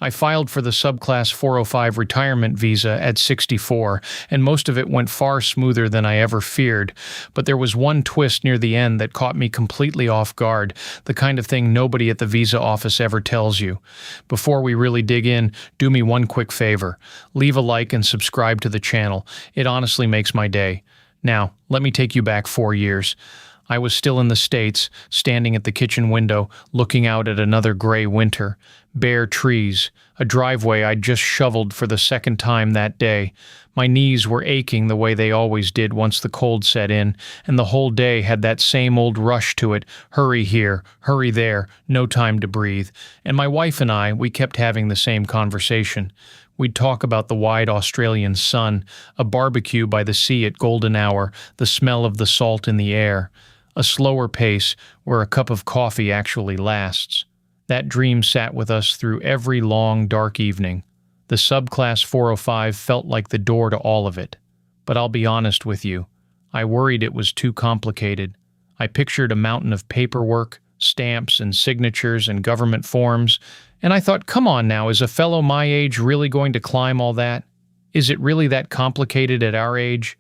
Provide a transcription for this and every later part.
I filed for the Subclass 405 retirement visa at 64, and most of it went far smoother than I ever feared. But there was one twist near the end that caught me completely off guard, the kind of thing nobody at the visa office ever tells you. Before we really dig in, do me one quick favor. Leave a like and subscribe to the channel. It honestly makes my day. Now, let me take you back 4 years. I was still in the States, standing at the kitchen window, looking out at another gray winter. Bare trees, a driveway I'd just shoveled for the second time that day. My knees were aching the way they always did once the cold set in, and the whole day had that same old rush to it. Hurry here, hurry there, no time to breathe. And my wife and I, we kept having the same conversation. We'd talk about the wide Australian sun, a barbecue by the sea at golden hour, the smell of the salt in the air. A slower pace where a cup of coffee actually lasts. That dream sat with us through every long, dark evening. The Subclass 405 felt like the door to all of it. But I'll be honest with you, I worried it was too complicated. I pictured a mountain of paperwork, stamps and signatures and government forms, and I thought, come on now, is a fellow my age really going to climb all that? Is it really that complicated at our age?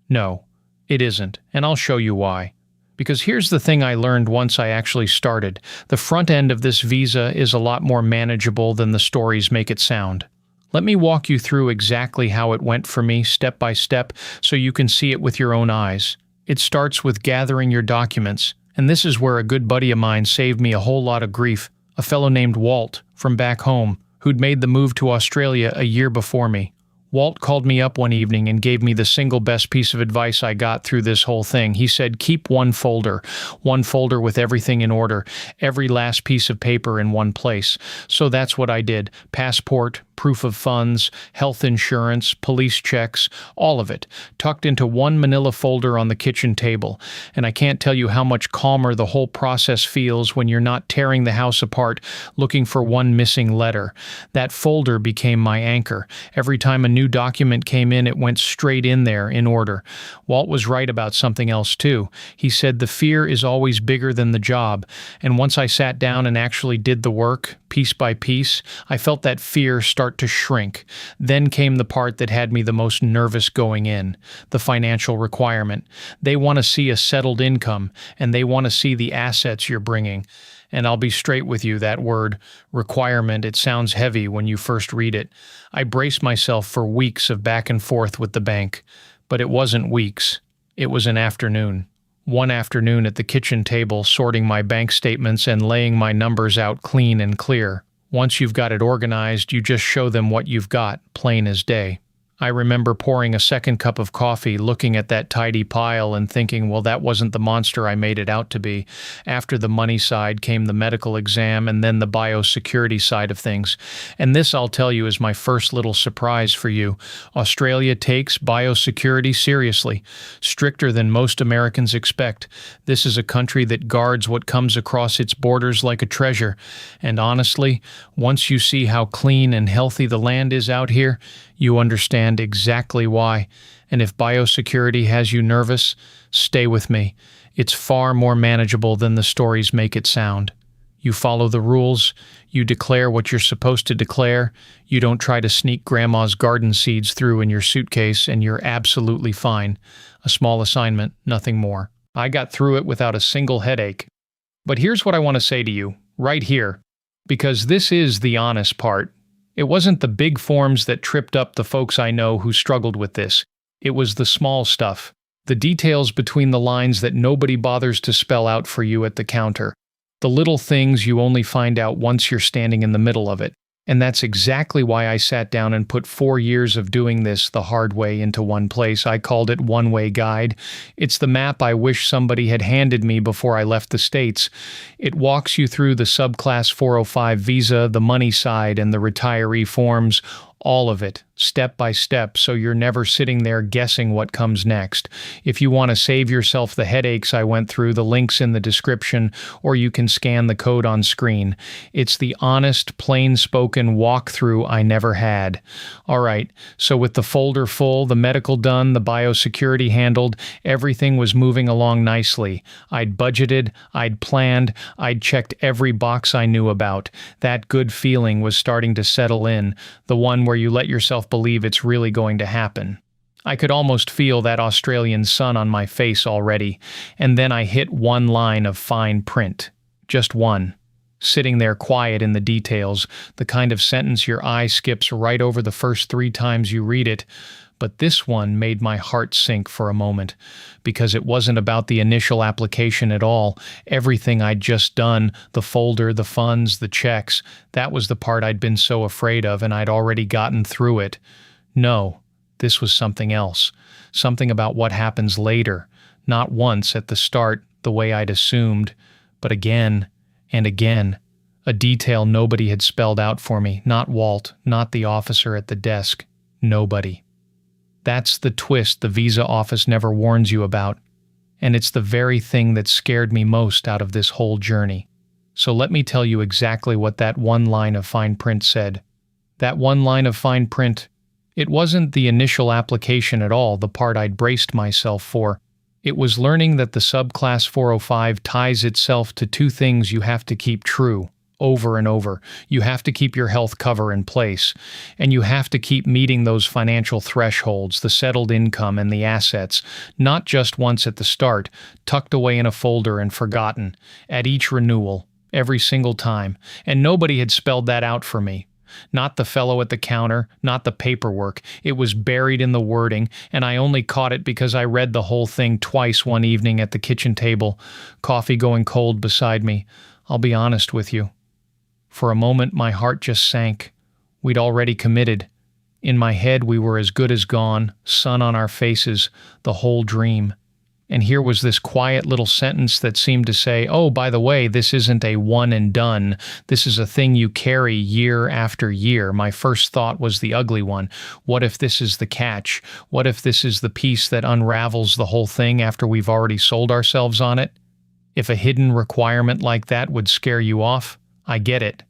No, it isn't, and I'll show you why. Because here's the thing I learned once I actually started. The front end of this visa is a lot more manageable than the stories make it sound. Let me walk you through exactly how it went for me, step by step, so you can see it with your own eyes. It starts with gathering your documents, and this is where a good buddy of mine saved me a whole lot of grief, a fellow named Walt from back home, who'd made the move to Australia a year before me. Walt called me up one evening and gave me the single best piece of advice I got through this whole thing. He said, keep one folder with everything in order, every last piece of paper in one place. So that's what I did. Passport, proof of funds, health insurance, police checks, all of it, tucked into one manila folder on the kitchen table. And I can't tell you how much calmer the whole process feels when you're not tearing the house apart looking for one missing letter. That folder became my anchor. Every time a new document came in, it went straight in there in order. Walt was right about something else too. He said the fear is always bigger than the job. And once I sat down and actually did the work, piece by piece, I felt that fear start to shrink. Then came the part that had me the most nervous going in, the financial requirement. They want to see a settled income, and they want to see the assets you're bringing. And I'll be straight with you, that word, requirement, it sounds heavy when you first read it. I braced myself for weeks of back and forth with the bank. But it wasn't weeks. It was an afternoon. One afternoon at the kitchen table, sorting my bank statements and laying my numbers out clean and clear. Once you've got it organized, you just show them what you've got, plain as day. I remember pouring a second cup of coffee, looking at that tidy pile and thinking, well, that wasn't the monster I made it out to be. After the money side came the medical exam and then the biosecurity side of things. And this, I'll tell you, is my first little surprise for you. Australia takes biosecurity seriously, stricter than most Americans expect. This is a country that guards what comes across its borders like a treasure. And honestly, once you see how clean and healthy the land is out here, you understand exactly why. And if biosecurity has you nervous, stay with me. It's far more manageable than the stories make it sound. You follow the rules, you declare what you're supposed to declare, you don't try to sneak grandma's garden seeds through in your suitcase, and you're absolutely fine. A small assignment, nothing more. I got through it without a single headache. But here's what I want to say to you, right here, because this is the honest part. It wasn't the big forms that tripped up the folks I know who struggled with this. It was the small stuff, the details between the lines that nobody bothers to spell out for you at the counter, the little things you only find out once you're standing in the middle of it. And that's exactly why I sat down and put 4 years of doing this the hard way into one place. I called it OnewayGuide. It's the map I wish somebody had handed me before I left the States. It walks you through the Subclass 405 visa, the money side, and the retiree forms, All of it, step by step, so you're never sitting there guessing what comes next. If you want to save yourself the headaches I went through, the link's in the description, or you can scan the code on screen. It's the honest, plain-spoken walkthrough I never had. Alright, so with the folder full, the medical done, the biosecurity handled, everything was moving along nicely. I'd budgeted, I'd planned, I'd checked every box I knew about. That good feeling was starting to settle in, the one where you let yourself believe it's really going to happen. I could almost feel that Australian sun on my face already, and then I hit one line of fine print. Just one. Sitting there quiet in the details, the kind of sentence your eye skips right over the first 3 times you read it. But this one made my heart sink for a moment, because it wasn't about the initial application at all. Everything I'd just done, the folder, the funds, the checks, that was the part I'd been so afraid of, and I'd already gotten through it. No, this was something else. Something about what happens later. Not once at the start, the way I'd assumed, but again and again. A detail nobody had spelled out for me. Not Walt, not the officer at the desk. Nobody. That's the twist the visa office never warns you about, and it's the very thing that scared me most out of this whole journey. So let me tell you exactly what that one line of fine print said. That one line of fine print, it wasn't the initial application at all, the part I'd braced myself for. It was learning that the Subclass 405 ties itself to 2 things you have to keep true. Over and over. You have to keep your health cover in place, and you have to keep meeting those financial thresholds, the settled income and the assets, not just once at the start, tucked away in a folder and forgotten, at each renewal, every single time, and nobody had spelled that out for me. Not the fellow at the counter, not the paperwork. It was buried in the wording, and I only caught it because I read the whole thing twice one evening at the kitchen table, coffee going cold beside me. I'll be honest with you. For a moment, my heart just sank. We'd already committed. In my head, we were as good as gone, sun on our faces, the whole dream. And here was this quiet little sentence that seemed to say, oh, by the way, this isn't a one and done. This is a thing you carry year after year. My first thought was the ugly one. What if this is the catch? What if this is the piece that unravels the whole thing after we've already sold ourselves on it? If a hidden requirement like that would scare you off, I get it.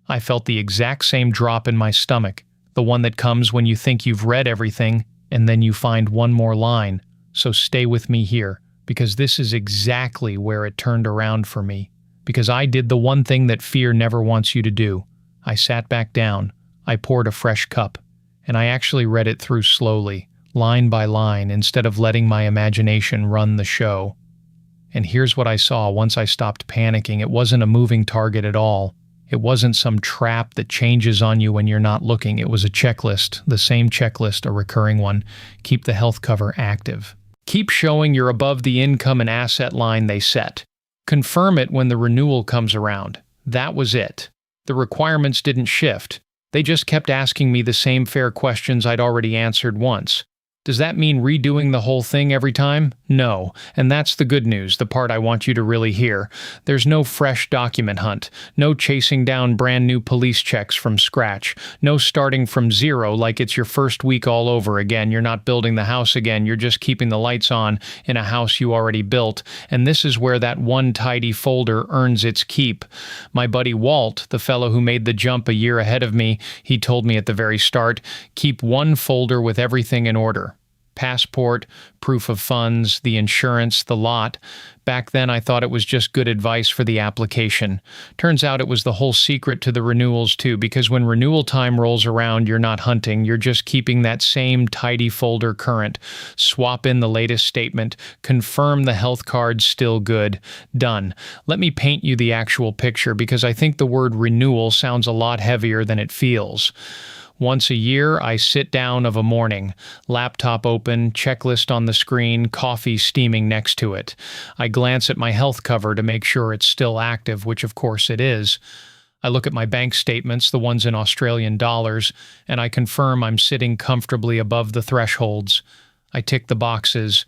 I felt the exact same drop in my stomach, the one that comes when you think you've read everything and then you find one more line. So stay with me here, because this is exactly where it turned around for me, because I did the one thing that fear never wants you to do. I sat back down, I poured a fresh cup, and I actually read it through slowly, line by line, instead of letting my imagination run the show. And here's what I saw once I stopped panicking. It wasn't a moving target at all. It wasn't some trap that changes on you when you're not looking. It was a checklist, the same checklist, a recurring one. Keep the health cover active. Keep showing you're above the income and asset line they set. Confirm it when the renewal comes around. That was it. The requirements didn't shift. They just kept asking me the same fair questions I'd already answered once. Does that mean redoing the whole thing every time? No. And that's the good news, the part I want you to really hear. There's no fresh document hunt, no chasing down brand new police checks from scratch, no starting from zero like it's your first week all over again. You're not building the house again, you're just keeping the lights on in a house you already built. And this is where that one tidy folder earns its keep. My buddy Walt, the fellow who made the jump a year ahead of me, he told me at the very start, keep one folder with everything in order. Passport, proof of funds, the insurance, the lot. Back then I thought it was just good advice for the application. Turns out it was the whole secret to the renewals too, because when renewal time rolls around, you're not hunting, you're just keeping that same tidy folder current. Swap in the latest statement, confirm the health card's still good. Done. Let me paint you the actual picture, because I think the word renewal sounds a lot heavier than it feels. Once a year, I sit down of a morning, laptop open, checklist on the screen, coffee steaming next to it. I glance at my health cover to make sure it's still active, which of course it is. I look at my bank statements, the ones in Australian dollars, and I confirm I'm sitting comfortably above the thresholds. I tick the boxes,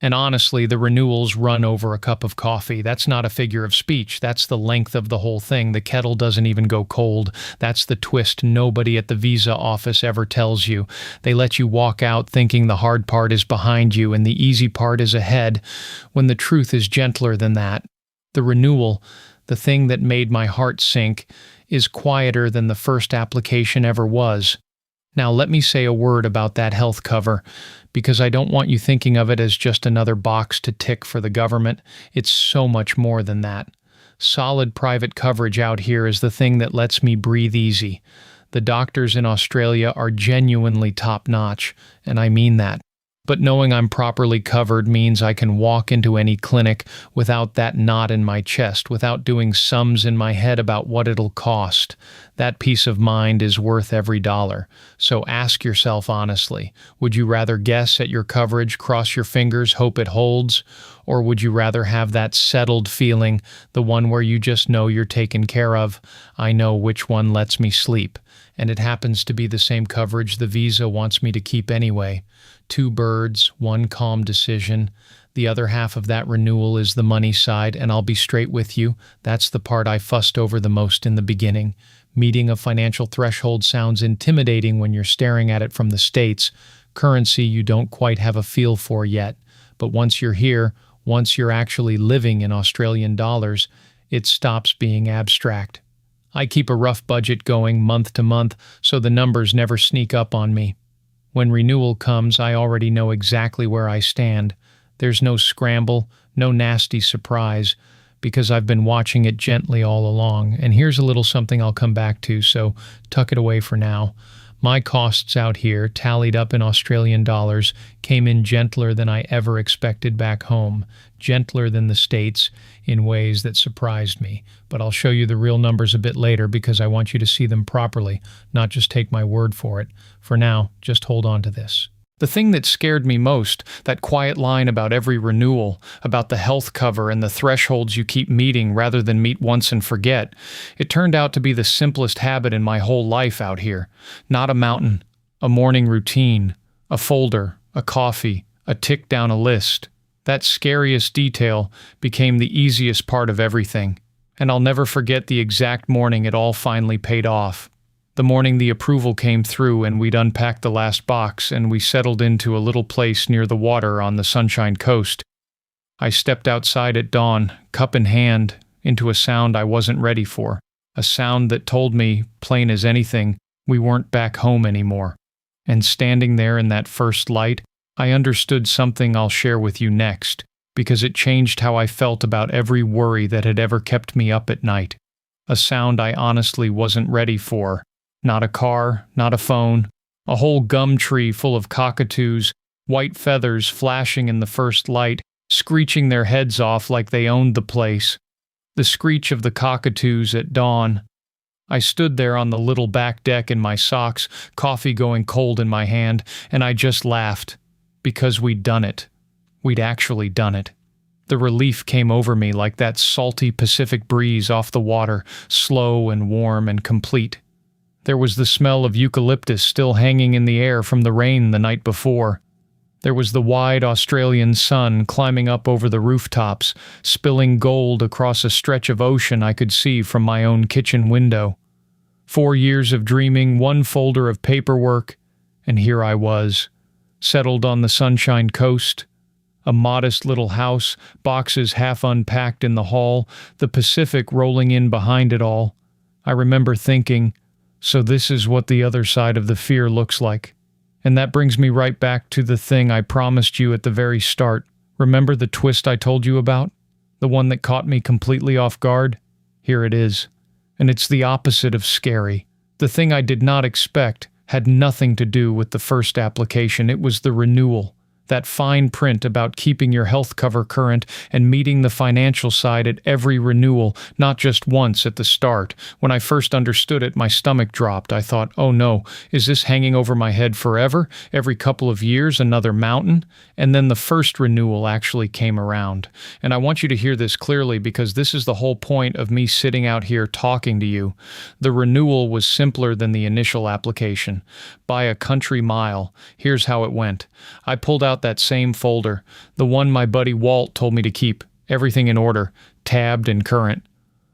And honestly, the renewals run over a cup of coffee. That's not a figure of speech. That's the length of the whole thing. The kettle doesn't even go cold. That's the twist nobody at the visa office ever tells you. They let you walk out thinking the hard part is behind you and the easy part is ahead, when the truth is gentler than that. The renewal, the thing that made my heart sink, is quieter than the first application ever was. Now let me say a word about that health cover, because I don't want you thinking of it as just another box to tick for the government. It's so much more than that. Solid private coverage out here is the thing that lets me breathe easy. The doctors in Australia are genuinely top-notch, and I mean that. But knowing I'm properly covered means I can walk into any clinic without that knot in my chest, without doing sums in my head about what it'll cost. That peace of mind is worth every dollar. So ask yourself honestly, would you rather guess at your coverage, cross your fingers, hope it holds? Or would you rather have that settled feeling, the one where you just know you're taken care of? I know which one lets me sleep. And it happens to be the same coverage the visa wants me to keep anyway. 2 birds, 1 calm decision. The other half of that renewal is the money side, and I'll be straight with you. That's the part I fussed over the most in the beginning. Meeting a financial threshold sounds intimidating when you're staring at it from the States. Currency you don't quite have a feel for yet. But once you're here, once you're actually living in Australian dollars, it stops being abstract. I keep a rough budget going month to month, so the numbers never sneak up on me. When renewal comes, I already know exactly where I stand. There's no scramble, no nasty surprise, because I've been watching it gently all along. And here's a little something I'll come back to, so tuck it away for now. My costs out here, tallied up in Australian dollars, came in gentler than I ever expected back home, gentler than the States in ways that surprised me. But I'll show you the real numbers a bit later because I want you to see them properly, not just take my word for it. For now, just hold on to this. The thing that scared me most, that quiet line about every renewal, about the health cover and the thresholds you keep meeting rather than meet once and forget, it turned out to be the simplest habit in my whole life out here. Not a mountain, a morning routine, a folder, a coffee, a tick down a list. That scariest detail became the easiest part of everything, and I'll never forget the exact morning it all finally paid off. The morning the approval came through and we'd unpacked the last box and we settled into a little place near the water on the Sunshine Coast. I stepped outside at dawn, cup in hand, into a sound I wasn't ready for, a sound that told me, plain as anything, we weren't back home anymore. And standing there in that first light, I understood something I'll share with you next, because it changed how I felt about every worry that had ever kept me up at night. A sound I honestly wasn't ready for. Not a car, not a phone, a whole gum tree full of cockatoos, white feathers flashing in the first light, screeching their heads off like they owned the place. The screech of the cockatoos at dawn. I stood there on the little back deck in my socks, coffee going cold in my hand, and I just laughed. Because we'd done it. We'd actually done it. The relief came over me like that salty Pacific breeze off the water, slow and warm and complete. There was the smell of eucalyptus still hanging in the air from the rain the night before. There was the wide Australian sun climbing up over the rooftops, spilling gold across a stretch of ocean I could see from my own kitchen window. 4 years of dreaming, 1 folder of paperwork, and here I was, settled on the Sunshine Coast. A modest little house, boxes half unpacked in the hall, the Pacific rolling in behind it all. I remember thinking, so this is what the other side of the fear looks like. And that brings me right back to the thing I promised you at the very start. Remember the twist I told you about? The one that caught me completely off guard? Here it is. And it's the opposite of scary. The thing I did not expect had nothing to do with the first application. It was the renewal. That fine print about keeping your health cover current and meeting the financial side at every renewal, not just once at the start. When I first understood it, my stomach dropped. I thought, oh no, is this hanging over my head forever? Every couple of years, another mountain? And then the first renewal actually came around. And I want you to hear this clearly because this is the whole point of me sitting out here talking to you. The renewal was simpler than the initial application. By a country mile. Here's how it went. I pulled out that same folder, the one my buddy Walt told me to keep, everything in order, tabbed and current.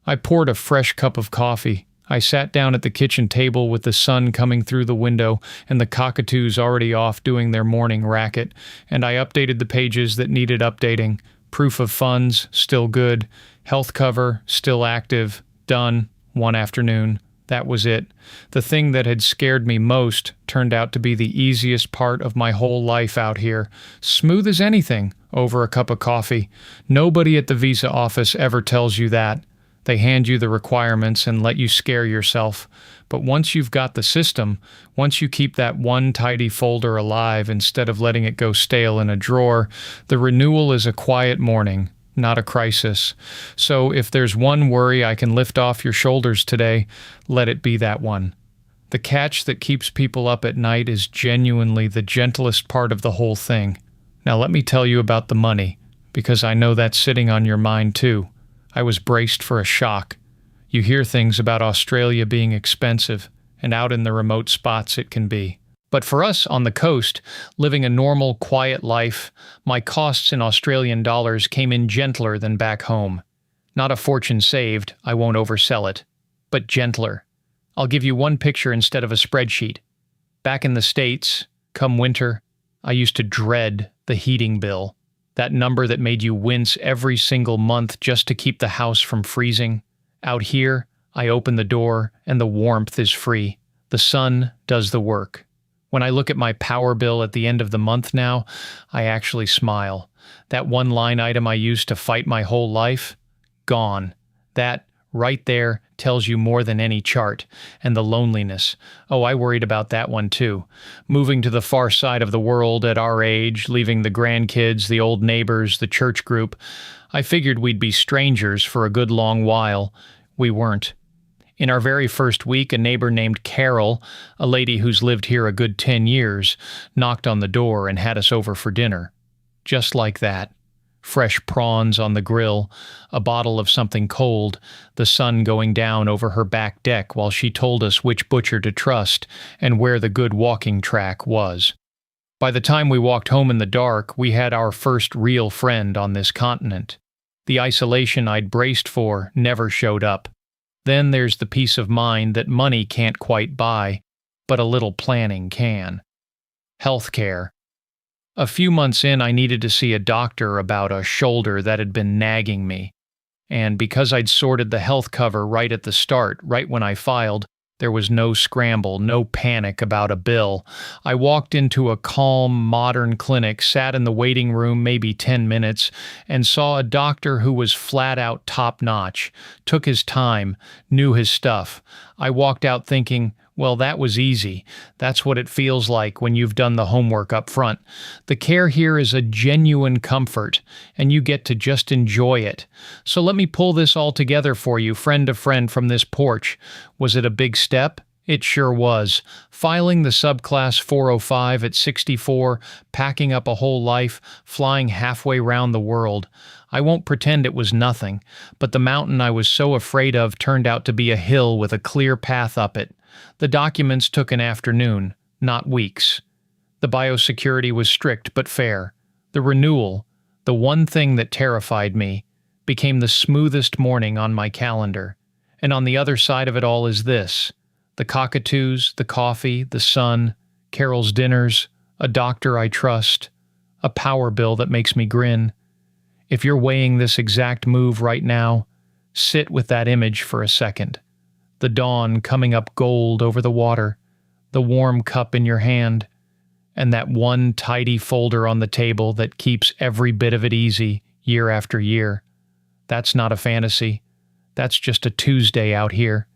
I poured a fresh cup of coffee. I sat down at the kitchen table with the sun coming through the window and the cockatoos already off doing their morning racket, and I updated the pages that needed updating. Proof of funds, still good. Health cover, still active. Done. One afternoon. That was it. The thing that had scared me most turned out to be the easiest part of my whole life out here. Smooth as anything, over a cup of coffee. Nobody at the visa office ever tells you that. They hand you the requirements and let you scare yourself. But once you've got the system, once you keep that one tidy folder alive instead of letting it go stale in a drawer, the renewal is a quiet morning, not a crisis. So if there's one worry I can lift off your shoulders today, let it be that one. The catch that keeps people up at night is genuinely the gentlest part of the whole thing. Now let me tell you about the money, because I know that's sitting on your mind too. I was braced for a shock. You hear things about Australia being expensive, and out in the remote spots it can be. But for us on the coast, living a normal, quiet life, my costs in Australian dollars came in gentler than back home. Not a fortune saved, I won't oversell it, but gentler. I'll give you one picture instead of a spreadsheet. Back in the States, come winter, I used to dread the heating bill. That number that made you wince every single month just to keep the house from freezing. Out here, I open the door and the warmth is free. The sun does the work. When I look at my power bill at the end of the month now, I actually smile. That one line item I used to fight my whole life? Gone. That, right there, tells you more than any chart. And the loneliness. Oh, I worried about that one too. Moving to the far side of the world at our age, leaving the grandkids, the old neighbors, the church group. I figured we'd be strangers for a good long while. We weren't. In our very first week, a neighbor named Carol, a lady who's lived here a good 10 years, knocked on the door and had us over for dinner. Just like that. Fresh prawns on the grill, a bottle of something cold, the sun going down over her back deck while she told us which butcher to trust and where the good walking track was. By the time we walked home in the dark, we had our first real friend on this continent. The isolation I'd braced for never showed up. Then there's the peace of mind that money can't quite buy, but a little planning can. Healthcare. A few months in, I needed to see a doctor about a shoulder that had been nagging me. And because I'd sorted the health cover right at the start, right when I filed, there was no scramble, no panic about a bill. I walked into a calm, modern clinic, sat in the waiting room maybe 10 minutes, and saw a doctor who was flat out top-notch, took his time, knew his stuff. I walked out thinking, well, that was easy. That's what it feels like when you've done the homework up front. The care here is a genuine comfort, and you get to just enjoy it. So let me pull this all together for you, friend to friend from this porch. Was it a big step? It sure was. Filing the Subclass 405 at 64, packing up a whole life, flying halfway round the world. I won't pretend it was nothing, but the mountain I was so afraid of turned out to be a hill with a clear path up it. The documents took an afternoon, not weeks. The biosecurity was strict but fair. The renewal, the one thing that terrified me, became the smoothest morning on my calendar. And on the other side of it all is this: the cockatoos, the coffee, the sun, Carol's dinners, a doctor I trust, a power bill that makes me grin. If you're weighing this exact move right now, sit with that image for a second. The dawn coming up gold over the water, the warm cup in your hand, and that one tidy folder on the table that keeps every bit of it easy year after year. That's not a fantasy. That's just a Tuesday out here.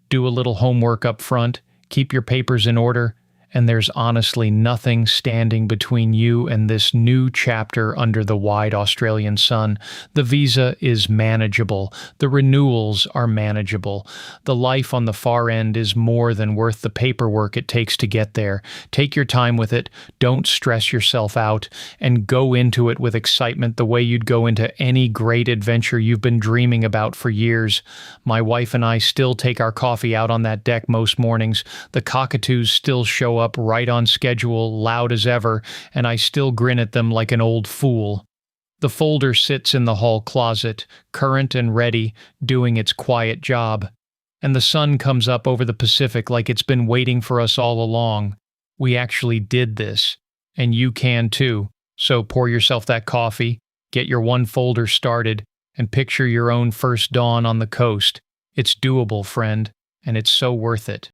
Do a little homework up front, keep your papers in order, and there's honestly nothing standing between you and this new chapter under the wide Australian sun. The visa is manageable. The renewals are manageable. The life on the far end is more than worth the paperwork it takes to get there. Take your time with it. Don't stress yourself out, and go into it with excitement the way you'd go into any great adventure you've been dreaming about for years. My wife and I still take our coffee out on that deck most mornings. The cockatoos still show up right on schedule, loud as ever, and I still grin at them like an old fool. The folder sits in the hall closet, current and ready, doing its quiet job. And the sun comes up over the Pacific like it's been waiting for us all along. We actually did this, and you can too. So pour yourself that coffee, get your one folder started, and picture your own first dawn on the coast. It's doable, friend, and it's so worth it.